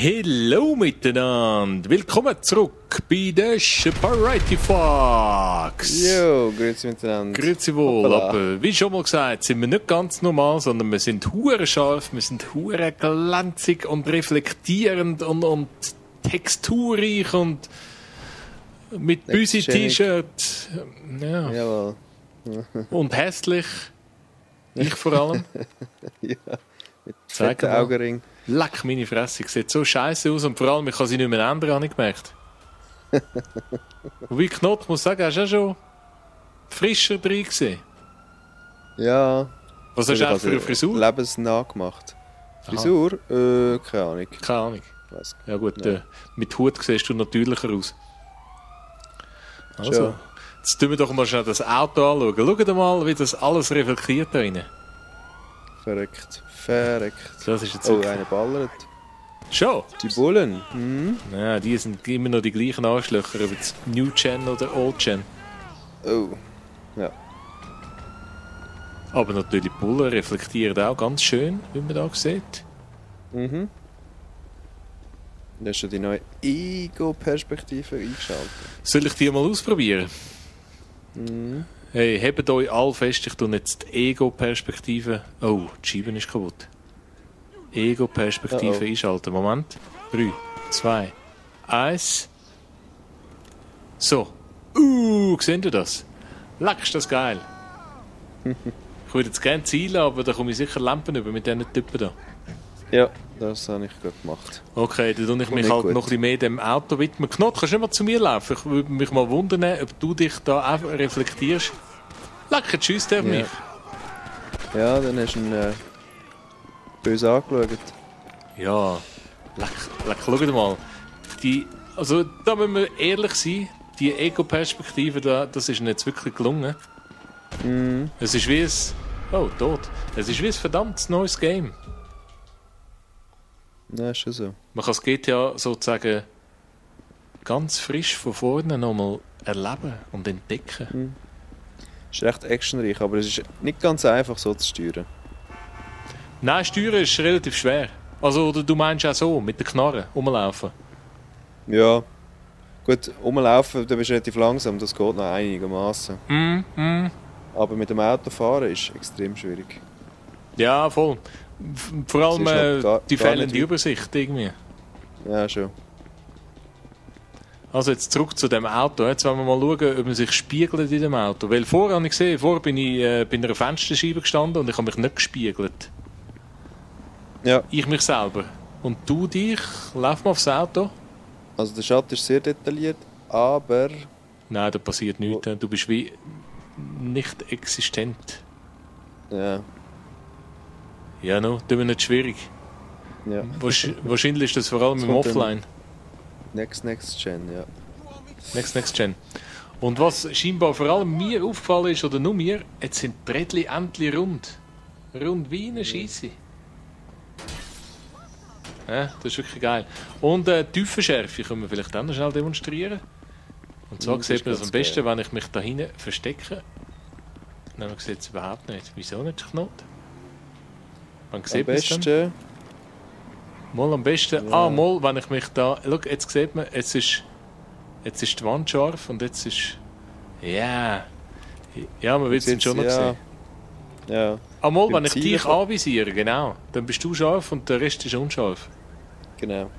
Hallo miteinander, willkommen zurück bei den Variety Fox. Jo, grüezi miteinander. Grüezi wohl, Hoppala. aber wie schon mal gesagt, sind wir nicht ganz normal, sondern wir sind hure scharf, wir sind hure glänzig und reflektierend und texturreich und mit Büsi-T-Shirt. Ja. Jawohl. Und hässlich. Ich vor allem. Ja, mit Zeig fetten mal. Augenring. Leck meine Fresse, sieht so scheiße aus und vor allem, ich kann sie nicht mehr ändern, habe ich gemerkt. Wie Knot, muss sagen, hast du auch schon frischer drin gesehen. Ja. Was hast du eigentlich für eine Frisur? Lebensnah gemacht. Frisur? Keine Ahnung. Keine Ahnung. Weiss. Ja gut, Nein. mit Hut siehst du natürlicher aus. Also, Schon. jetzt tun wir doch mal schnell das Auto anschauen. Schau dir mal, wie das alles reflektiert da rein. Verreckt. Das ist jetzt Oh, wirklich- einer ballert. Schon? Die Bullen. Hm? Ja, die sind immer noch die gleichen Arschlöcher, ob jetzt New Gen oder Old Gen. Oh. Ja. Aber natürlich, die Bullen reflektieren auch ganz schön, wie man da sieht. Mhm. Da hast du die neue Ego-Perspektive eingeschaltet. Soll ich die mal ausprobieren? Mhm. Hey, hebt euch alle fest, ich tue jetzt die Ego-Perspektive. Oh, die Scheibe ist kaputt. Ego-Perspektive Oh. einschalten. Moment. 3, 2, 1. So. Seht ihr das? Leck, ist das geil. Ich würde jetzt gerne zielen, aber da komme ich sicher Lampen über mit diesen Typen da. Ja, das habe ich gerade gemacht. Okay, dann tue ich mich Nicht halt gut. noch ein bisschen mehr dem Auto widmen. Knot, kannst du nicht mal zu mir laufen? Ich würde mich mal wundern, ob du dich da einfach reflektierst. Lecker, tschüss, der mich. Ja, dann hast du ihn böse angeschaut. Ja, leck, schau dir mal. Also, da müssen wir ehrlich sein, die Ego-Perspektive, das ist mir jetzt wirklich gelungen. Mhm. Es ist wie ein... Oh, tot. Es ist wie ein verdammtes neues Game. Ja, ist schon so. Man kann das GTA sozusagen ganz frisch von vorne nochmal erleben und entdecken. Ist recht actionreich, aber es ist nicht ganz einfach so zu steuern. Nein, steuern ist relativ schwer. Also, oder du meinst auch so, mit der Knarre rumlaufen. Ja. Gut, rumlaufen, da bist du relativ langsam, das geht noch einigermaßen. Aber mit dem Auto fahren ist extrem schwierig. Ja, voll. Vor allem Es ist noch die gar fehlende nicht weit. Übersicht irgendwie. Ja, schon. Also jetzt zurück zu dem Auto. Jetzt wollen wir mal schauen, ob man sich spiegelt in dem Auto. Weil vorher habe ich gesehen, vorher bin ich bei einer Fensterscheibe gestanden und ich habe mich nicht gespiegelt. Ja, Ich mich selber. Und du dich? Lauf mal aufs Auto. also der Schatten ist sehr detailliert, aber Nein, da passiert nichts. Du bist wie nicht existent. ja, Ja, no, das wird nicht schwierig. ja. Wahrscheinlich ist das vor allem im kommt dann- Offline. Next Gen, ja. Next Gen. Und was scheinbar vor allem mir aufgefallen ist, oder nur mir, jetzt sind die Rädchen endlich rund. Rund wie eine Scheisse. Ja, das ist wirklich geil. Und Tiefenschärfe können wir vielleicht dann noch schnell demonstrieren. Und zwar Das sieht ist man das am ganz besten, geil. wenn ich mich da hinten verstecke. Nein, man sieht es überhaupt nicht. Wieso nicht, Knot? Wann Am sieht man es dann? besten, Mal am besten. Ja. Mal, wenn ich mich da. Schau, jetzt sieht man, jetzt ist die Wand scharf und jetzt ist. Ja. Ja, man will es sieht's, schon noch ja. sehen. Ja, Mal, Beim wenn ich Zielen dich von- anvisiere, genau. Dann bist du scharf und der Rest ist unscharf. genau.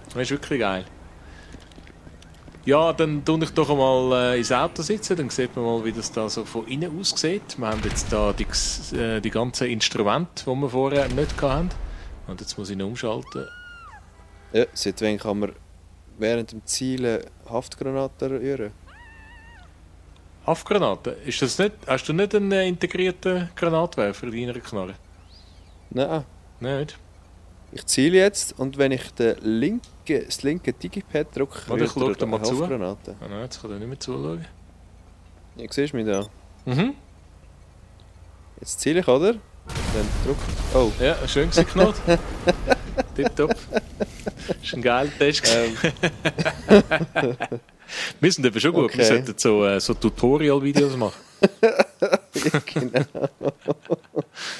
Das ist wirklich geil. Ja, dann tue ich doch einmal ins Auto sitzen, dann sieht man mal, wie das da so von innen aussieht. Wir haben jetzt da die ganzen Instrumente, die wir vorher nicht hatten. Und jetzt muss ich ihn umschalten. Ja, seit wann kann man während dem Zielen Haftgranaten rühren? Haftgranaten? Ist das nicht, hast du nicht einen integrierten Granatwerfer in deiner Knarre? Nein, Nicht? ich ziele jetzt und wenn ich das linke Digipad drücke, Warte, ich schau rührt dir mal eine zu. Haftgranate. Ah, nein, jetzt kann er nicht mehr zuschauen. Ja, siehst du mich da? Mhm. Jetzt ziele ich, oder? Dann drück. Oh, Ja, schön gewesen, Knot. Tipptopp. Das war ein geiler Test. Wir sind eben schon gut. Okay. Wir sollten so Tutorial-Videos machen. genau.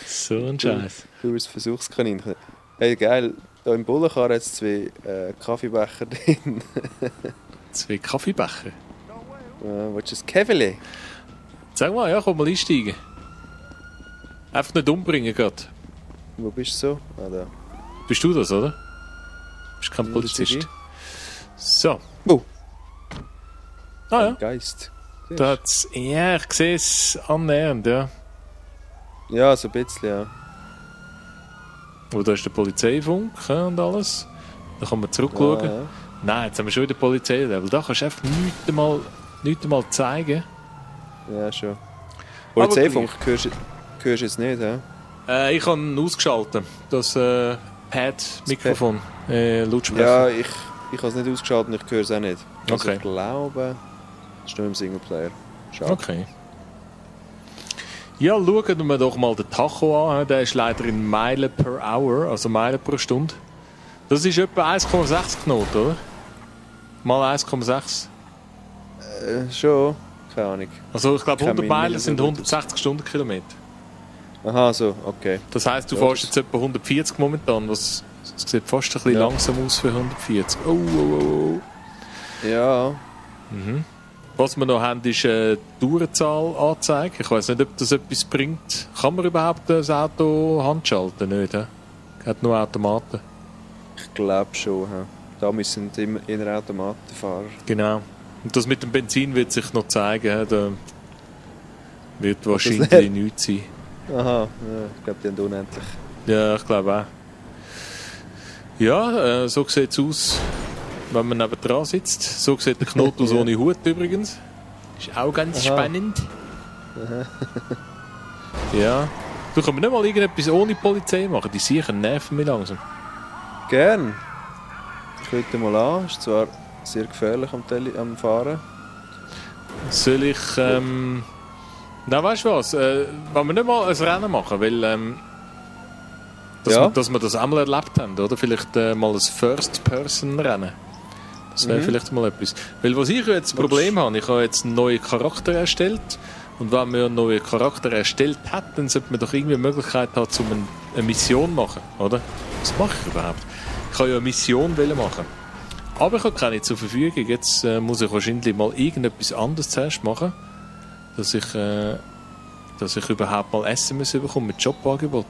So ein Scheiß. Du bist Versuchskaninchen. Hey, geil. Da im Bullenkarren hat es 2 Kaffeebecher drin. 2 Kaffeebecher? Willst du ein Käfeli? Sag mal, ja, komm mal einsteigen. Einfach nicht umbringen gerade. Wo bist du so? Ah, da. Bist du das, oder? Bist kein Polizist. So. Oh. Ah ja. Geist. Da hat's, ja, ich sehe es annähernd, ja. Ja, so ein bisschen, ja. Oh, da ist der Polizeifunk und alles. Da kann man zurückschauen. Ja. Nein, jetzt haben wir schon wieder Polizeilevel. Da kannst du einfach nichts einmal zeigen. Ja, schon. Polizeifunk hörst du jetzt nicht, hä? Ich habe ihn ausgeschaltet. Das Pad-Mikrofon. Lautsprecher. Ja, ich habe es nicht ausgeschaltet und ich höre es auch nicht. Also Okay. ich glaube, das ist nur im Singleplayer. Schade. Okay. Ja, schauen wir doch mal den Tacho an. Der ist leider in Meilen per Hour, also Meilen pro Stunde. Das ist etwa 1,6 Knoten, oder? Mal 1,6. Schon? Keine Ahnung. Also ich glaube 100 Keine Meilen sind Minuten. 160 Stundenkilometer. Aha, so, okay. Das heisst, du Ja, fährst jetzt etwa 140 momentan, was das sieht fast ein bisschen Ja. langsam aus für 140. Oh. Ja, Was wir noch haben, ist die Tourenzahl anzeigen. Ich weiß nicht, ob das etwas bringt. Kann man überhaupt das Auto handschalten? Nicht, he? Hat nur Automaten. ich glaube schon. Hä? Da müssen immer Automatenfahrer. Genau. Und das mit dem Benzin wird sich noch zeigen. He? Da wird das wahrscheinlich nicht? nichts sein. Aha, ja, ich glaube, die haben unendlich. Ja, ich glaube auch. Ja, so sieht es aus, wenn man nebendran sitzt. So sieht der Knoten aus ohne Hut übrigens. Ist auch ganz spannend. Ja. Du kannst nicht mal irgendetwas ohne Polizei machen. Die sicher nerven mich langsam. Gern. Ich könnte mal an. Ist zwar sehr gefährlich am Fahren. Soll ich... Na, weißt du was? Wollen wir nicht mal ein Rennen machen? Weil... dass wir das einmal erlebt haben, oder? Vielleicht mal ein First-Person-Rennen. Das wäre vielleicht mal etwas. Weil was ich jetzt das Problem habe, ich habe jetzt einen neuen Charakter erstellt. Und wenn man einen neuen Charakter erstellt hat, dann sollte man doch irgendwie eine Möglichkeit haben, um eine Mission zu machen, oder? Was mache ich überhaupt? Ich kann ja eine Mission machen. Aber ich habe keine zur Verfügung. Jetzt muss ich wahrscheinlich mal irgendetwas anderes zuerst machen, dass ich überhaupt mal SMS bekomme mit Jobangebot.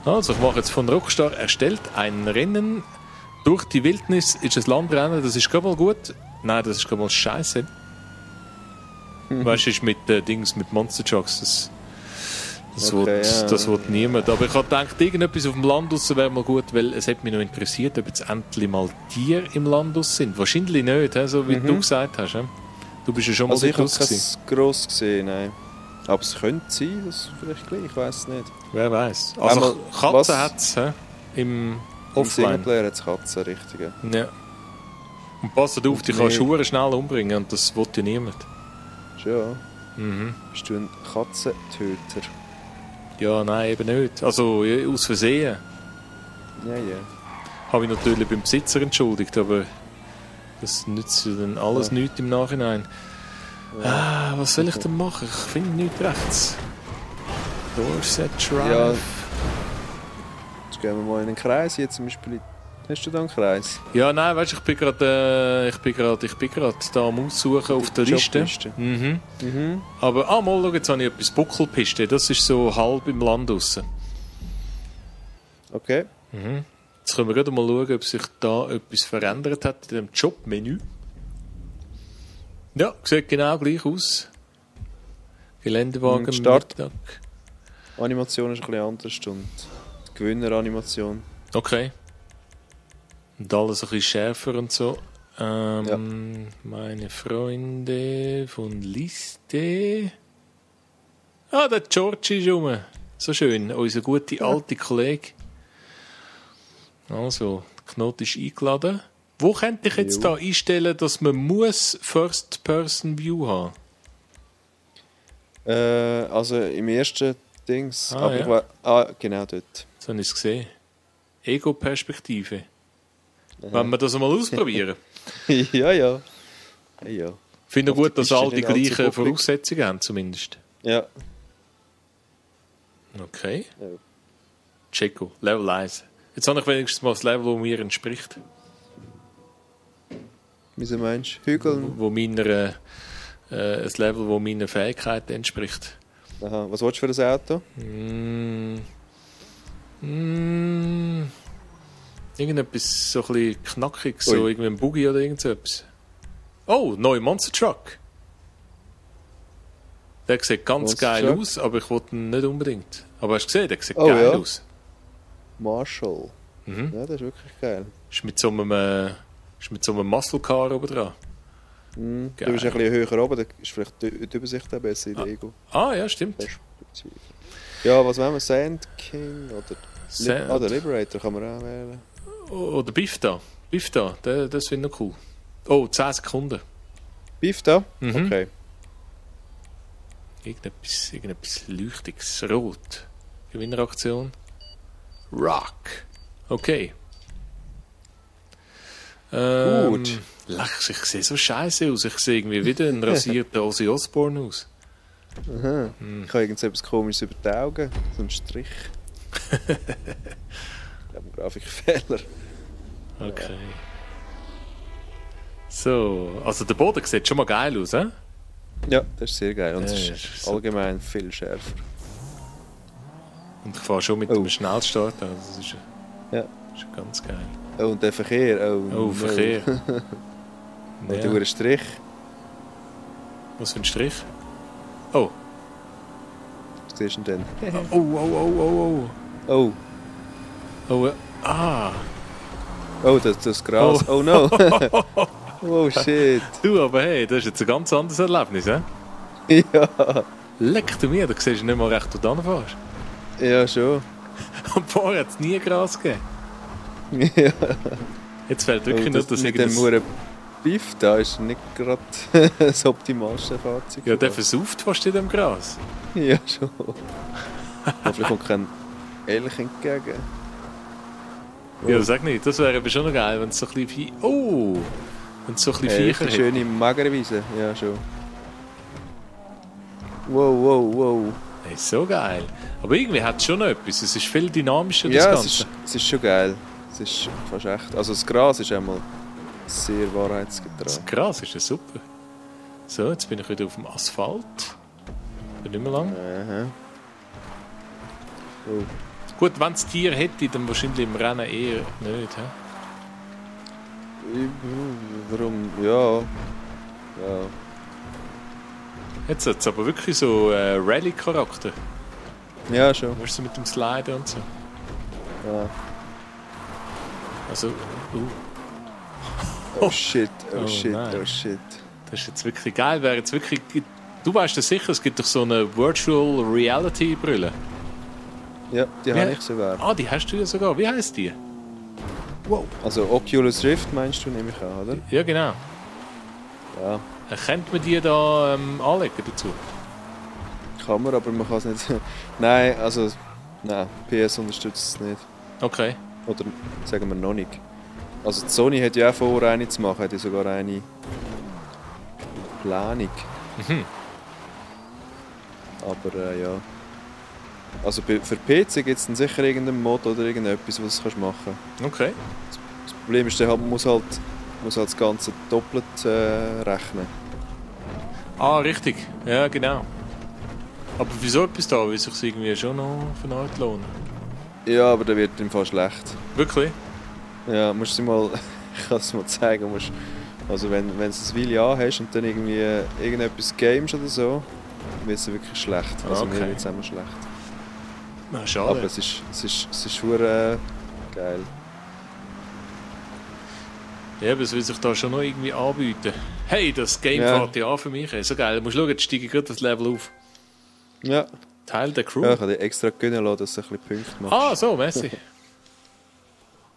Also, ich mache jetzt von Rockstar erstellt ein Rennen durch die Wildnis. Ist ein Landrennen, das ist gerade mal gut. Nein, das ist gerade mal scheiße. Weißt du, ist mit Dings, mit Monster Trucks. Das will niemand. Aber ich habe gedacht, irgendetwas auf dem Land raus wäre mal gut, weil es hat mich noch interessiert, ob jetzt endlich mal Tiere im Land raus sind. Wahrscheinlich nicht, so wie du gesagt hast. Du bist ja schon mal Also ich habe dort es gross gesehen, nein. Aber es könnte sein, dass vielleicht gleich, ich weiß es nicht. Wer weiß. Also Katzen hat es im Offline. Im Singleplayer hat es Katzen, richtig. Ja. Und pass auf, die kannst du schnell umbringen und das will ja niemand. Ja. Bist du ein Katzentöter? Ja, nein, eben nicht. Also aus Versehen. Ja. Habe ich natürlich beim Besitzer entschuldigt, aber das nützt ja dann alles nichts im Nachhinein. Was soll ich denn machen? Ich finde nichts rechts. Dorset Drive. Ja. Jetzt gehen wir mal in einen Kreis. Hier zum Beispiel. Hast du da einen Kreis? Ja, nein, weißt du, ich bin gerade da am Aussuchen auf der Liste. Jobliste. Aber mal schau, jetzt habe ich etwas Buckelpiste. Das ist so halb im Land raus. Okay. Jetzt können wir gerade mal schauen, ob sich da etwas verändert hat in dem Jobmenü. Ja, sieht genau gleich aus. Geländewagen Start. Mittag. Animation ist ein bisschen anders und die Gewinneranimation. Okay. Und alles ein bisschen schärfer und so. Meine Freunde von Liste. Ah, der George ist rum. So schön, unser guter alte Kollege. Also, der Knoten ist eingeladen. Wo könnte ich jetzt da einstellen, dass man muss First-Person-View haben? Also im ersten Dings. Genau dort. So habe ich es gesehen. Ego-Perspektive. Wenn wir das mal ausprobieren. Ja. Ich finde gut, dass alle die gleichen Voraussetzungen haben, zumindest. Ja. Okay. Ja. Checo, Level 1. Jetzt habe ich wenigstens mal das Level, das mir entspricht. Wieso meinst du? Hügeln? Wo meiner, ein Level, das meiner Fähigkeit entspricht. Aha. Was willst du für das Auto? Irgendetwas so ein bisschen knackig, so irgendwie ein Buggy oder irgend so etwas. Oh, neuer Monster Truck. Der sieht ganz Monster geil Truck? aus, aber ich wollte ihn nicht unbedingt. Aber hast du gesehen, der sieht geil aus. Marshall. Ja, das ist wirklich geil. Ist mit so einem Muscle Car oben dran. Du bist ein bisschen höher oben, da ist vielleicht die Übersicht auch besser in der Ego. Ah, ja, stimmt. Ja, was wollen wir? Sand King oder Sand. der Liberator kann man auch wählen. Oder Biff da. Das finde ich noch cool. Oh, 10 Sekunden. Beef da? Okay. Irgendetwas Leuchtiges. Rot. Gewinneraktion. Rock. Okay. Gut. Ich sehe so scheiße aus. Ich sehe irgendwie wieder ein rasierter Ozzy Osbourne aus. Aha. Ich habe irgendetwas Komisches über die Augen. So ein Strich. Ich glaube, ein Grafikfehler. Okay. So, also der Boden sieht schon mal geil aus, hä? Ja, das ist sehr geil. Und es Ja, ist so. allgemein viel schärfer. Und ich fahre schon mit dem Schnellstart an. Das ist ganz geil. Oh, und der Verkehr. Oh, Verkehr. Und der hure Strich. Was für ein Strich? Oh. Was siehst du denn? Oh. Oh. Oh, ah. Oh, das Gras. Oh, no. Oh, shit. Du, aber hey, das ist jetzt ein ganz anderes Erlebnis, hä? Ja. Leck du mir, da siehst du nicht mal recht, wo du hinfährst. Ja, schon. Und vorher hat es nie Gras gegeben. Ja. Jetzt fällt wirklich nur, dass mit dem huren Beef da ist nicht gerade das optimalste Fahrzeug. Ja, der versauft fast in dem Gras. Ja, schon. Hoffentlich kommt kein Elch entgegen. Ja, sag nicht, das wäre aber schon noch geil, wenn es so ein bisschen... Oh! Wenn es so ein bisschen Viecher eine hätte. schöne Magerwiese, ja schon. Wow. Hey, so geil. Aber irgendwie hat es schon noch etwas. Es ist viel dynamischer, das Ja, Ganze. es ist schon geil. Es ist fast echt. Also das Gras ist einmal sehr wahrheitsgetreu. Das Gras ist ja super. So, jetzt bin ich wieder auf dem Asphalt. Bin nicht mehr lang. Aha. Oh. Gut, wenn es Tier hätte, dann wahrscheinlich im Rennen eher nicht. He? Warum? Ja. Jetzt hat es aber wirklich so Rallye-Charakter. Ja, schon. Weißt du, mit dem Sliden und so. Ja. Also, Oh shit. nein. Das das ist jetzt wirklich geil. Wäre jetzt wirklich... Du weißt das sicher, es gibt doch so eine Virtual Reality Brille. Ja, die habe ich sogar. Ah, die hast du ja sogar. Wie heisst die? Wow. Also Oculus Rift meinst du, nehme ich an, oder? Ja, genau. Ja. Könnte man die da anlegen dazu? Kann man, aber man kann es nicht. Nein, also. Nein, PS unterstützt es nicht. Okay. Oder sagen wir noch nicht. Also die Sony hat ja auch vor, eine zu machen, hat ja sogar eine Planung. Aber ja. Also für PC gibt es dann sicher irgendeinen Mod oder irgendetwas, was du machen kannst. Okay. Das Problem ist, man muss halt das Ganze doppelt rechnen. Ah, richtig. Ja, genau. Aber wieso etwas da? Weil sich irgendwie schon noch von Art lohnen. Ja, aber der wird im Fall schlecht. Wirklich? Ja, musst du mal, ich kann es mal zeigen. Also wenn du ein Weile hast und dann irgendwie irgendetwas gamest oder so, dann wird es wirklich schlecht. Also Okay. mir wird es immer schlecht. Na, schade. Aber es ist verdammt geil. Ja, aber es will sich da schon noch irgendwie anbieten. Hey, das Game fährt ja an für mich. So geil. Du musst schauen, jetzt steige ich gerade das Level auf. Ja. Teil der Crew. Ja, ich habe dir extra gönnen lassen, dass du ein bisschen Punkte machst. Ah, so, merci.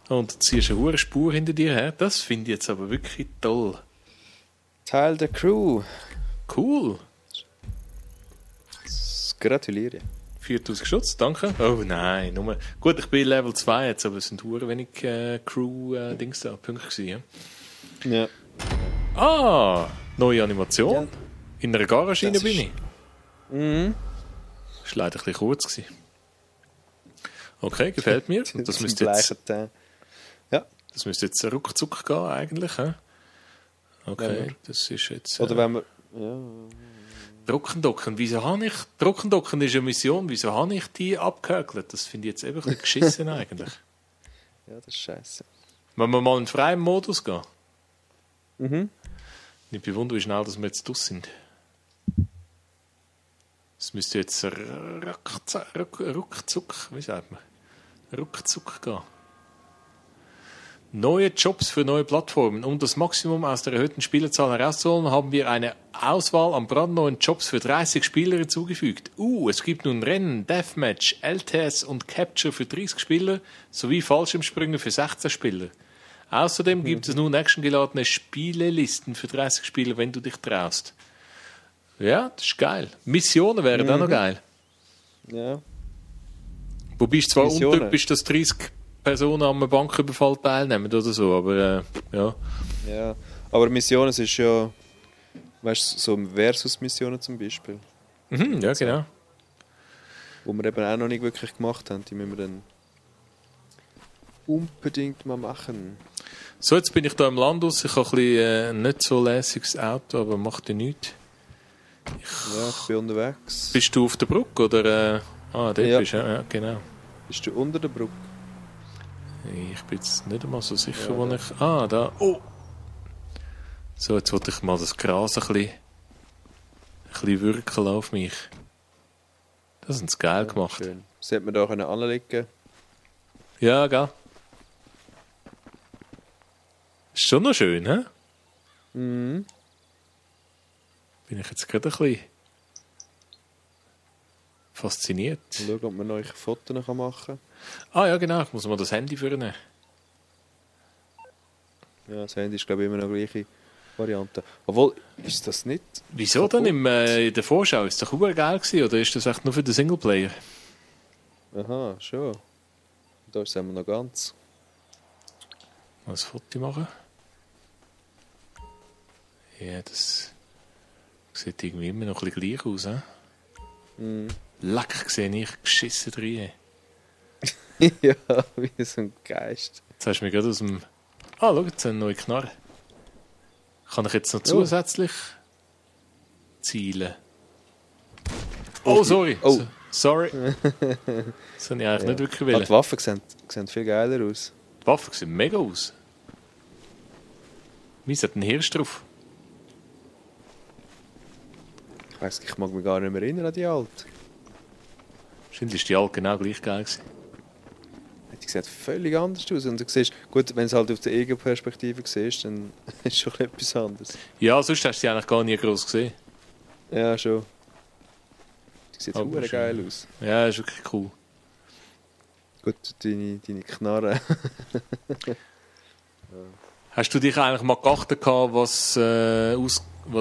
Und du ziehst eine hohe Spur hinter dir her. Das finde ich jetzt aber wirklich toll. Teil der Crew. Cool. Gratuliere. 4000 Schutz, danke. Oh nein, nur... Gut, ich bin Level 2 jetzt, aber es sind hure wenig Crew-Dings da, Punkte gewesen. Ja. Ah, neue Animation. Ja. In einer Garage bin ich. Mhm. Das war leider ein bisschen kurz gewesen. Okay, gefällt mir. Und das müsste jetzt, ja. Das müsste jetzt ruckzuck gehen eigentlich. He? Okay, ja, das ist jetzt... Oder wenn wir... Ja. Druckendocken, wieso habe ich... Druckendocken ist eine Mission, wieso habe ich die abgehökelt? Das finde ich jetzt einfach ein bisschen geschissen eigentlich. Ja, das ist scheiße. Wenn wir mal in freien Modus gehen. Mhm. Ich bewundere, wie schnell dass wir jetzt draus sind. Es müsste jetzt ruckzuck, wie sagt man? Ruckzuck gehen. Neue Jobs für neue Plattformen. Um das Maximum aus der erhöhten Spielerzahl herauszuholen, haben wir eine Auswahl an brandneuen Jobs für 30 Spieler hinzugefügt. Es gibt nun Rennen, Deathmatch, LTS und Capture für 30 Spieler sowie Fallschirmsprünge für 16 Spieler. Außerdem gibt es nun actiongeladene Spielelisten für 30 Spieler, wenn du dich traust. Ja, das ist geil. Missionen wären auch noch geil. Ja. Wo bist zwar untypisch, dass 30 Personen an einem Banküberfall teilnehmen oder so, aber ja. Ja, aber Missionen ist ja, weißt du, so Versus-Missionen zum Beispiel. Mhm, ja, genau. Wo wir eben auch noch nicht wirklich gemacht haben, die müssen wir dann unbedingt mal machen. So, jetzt bin ich da im Land aus. Ich habe ein bisschen nicht so lässiges Auto, aber macht ja nichts. Ich bin unterwegs. Bist du auf der Brücke oder? Dort ja. Bist du, ja, genau. Bist du unter der Brücke? Ich bin jetzt nicht einmal so sicher, wo ich... da. Oh! So, jetzt wollte ich mal das Gras ein bisschen wirken auf mich. Das ist geil gemacht. Schön. Das hätte man da anlegen können. Ja, gell? Ist schon noch schön, hä? Mhm. Bin ich jetzt gerade ein bisschen fasziniert. Schauen, ob man neue Fotos machen kann. Ja, genau. Ich muss mal das Handy vornehmen. Ja, das Handy ist, glaube ich, immer noch die gleiche Variante. Obwohl, ist das nicht... Wieso kaputt? denn? In der Vorschau ist es doch geil gewesen, oder ist das echt nur für den Singleplayer? Aha, schon. Da ist es immer noch ganz. Mal ein Foto machen. Ja, das sieht irgendwie immer noch ein bisschen gleich aus, he? Mm. Lecker sehe ich geschissen drin. Ja, wie so ein Geist. Jetzt hast du mich gerade aus dem... schau, jetzt eine neue Knarre. Kann ich jetzt noch zusätzlich zielen? Oh, sorry. Oh. Sorry. Das habe ich eigentlich nicht wirklich wollen. Die Waffen sehen viel geiler aus. Die Waffen sehen mega aus. Wie hat ein Hirsch drauf? Ich mag mich gar nicht mehr erinnern an die alte. Wahrscheinlich ist die alte genau gleich geil gewesen. Die sieht völlig anders aus. Und du siehst, gut, wenn du es halt auf der Ego-Perspektive siehst, dann ist es schon etwas anderes. Ja, sonst hast du sie eigentlich gar nie groß gesehen. Ja, schon. Die sieht Aber super geil aus. Ja, ist wirklich cool. Gut, deine Knarre. Hast du dich eigentlich mal geachtet, was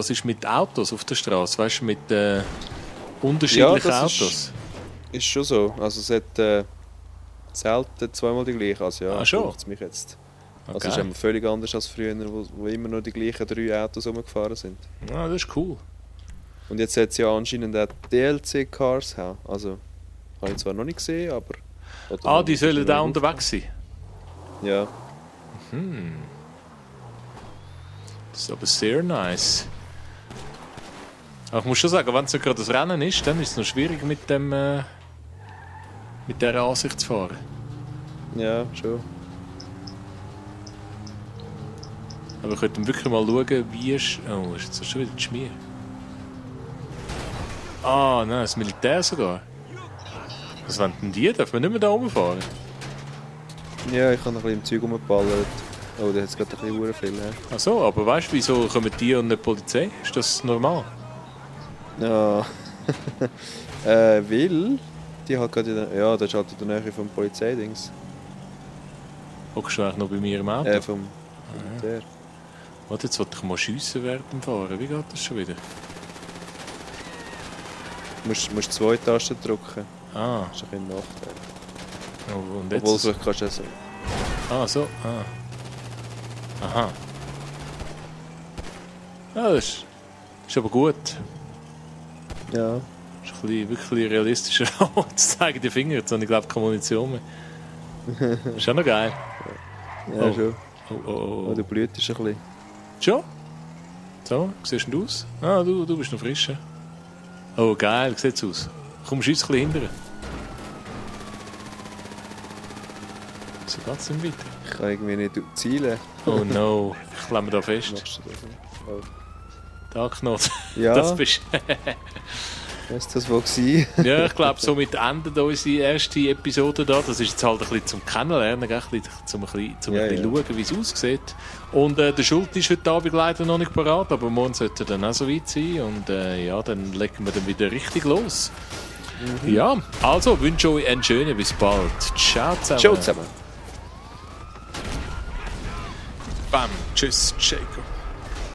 ist mit Autos auf der Straße? Weißt du, mit unterschiedlichen ja, Autos? Ist schon so. Also es hat selten zweimal die gleiche. Also ja, schon? Mich jetzt. Okay. Also es ist einfach völlig anders als früher, wo immer nur die gleichen 3 Autos rumgefahren sind. Ja, das ist cool. Und jetzt hat es ja anscheinend auch DLC-Cars. Also, habe ich zwar noch nicht gesehen, aber... Die sollen da unterwegs sein? Ja. Das ist aber sehr nice. Aber ich muss schon sagen, wenn es ja gerade das Rennen ist, dann ist es noch schwierig mit dieser Ansicht zu fahren. Ja, schon. Aber wir könnten wirklich mal schauen, wie es... Oh, ist jetzt schon wieder die Schmier. Nein, das Militär sogar. Was wollen denn die? Darf man nicht mehr da rumfahren? Ja, ich habe noch ein bisschen im Zeug rumgeballert. Oh, da hat es gerade ein bisschen viel. Ach so, aber weißt du, wieso kommen die und nicht die Polizei? Ist das normal? Ja. Weil... Die hat gerade das ist halt in der Nähe vom Polizeidings. Hockst du eigentlich noch bei mir im Auto? Vom Militär. Warte, jetzt wollte ich mal schiessen während dem Fahren. Wie geht das schon wieder? Du musst 2 Tasten drücken. Das ist ein Nachteil. Oh, und jetzt? Obwohl, vielleicht kannst du das so. So. Aha. Ja, das ist aber gut. Ja. ist ein bisschen, wirklich realistischer. Jetzt zeigen die Finger, jetzt habe ich glaube keine Munition mehr. Ist auch noch geil. Ja, schon. Oh. Der Blut ist ein bisschen. Schon? So, wie siehst du aus? Ah, du bist noch frisch. Oh, geil, wie sieht's aus? Kommst du uns ein bisschen hindern? So geht's dann weiter. Ich kann irgendwie nicht zielen. Oh no, ich klemme da fest. Machst du das nicht? Oh. Da, Knot. Ja. Das bist Was das wohl gewesen? Ja, ich glaube, somit endet unsere erste Episode da. Das ist jetzt halt ein bisschen zum Kennenlernen, ein bisschen, um schauen, wie es aussieht. Und der Schult ist heute Abend leider noch nicht parat, aber morgen sollte er dann auch so weit sein. Und ja, dann legen wir dann wieder richtig los. Ja, also wünsche euch einen schönen, bis bald. Ciao zusammen. Ciao zusammen. Bam, tschüss, Jacob.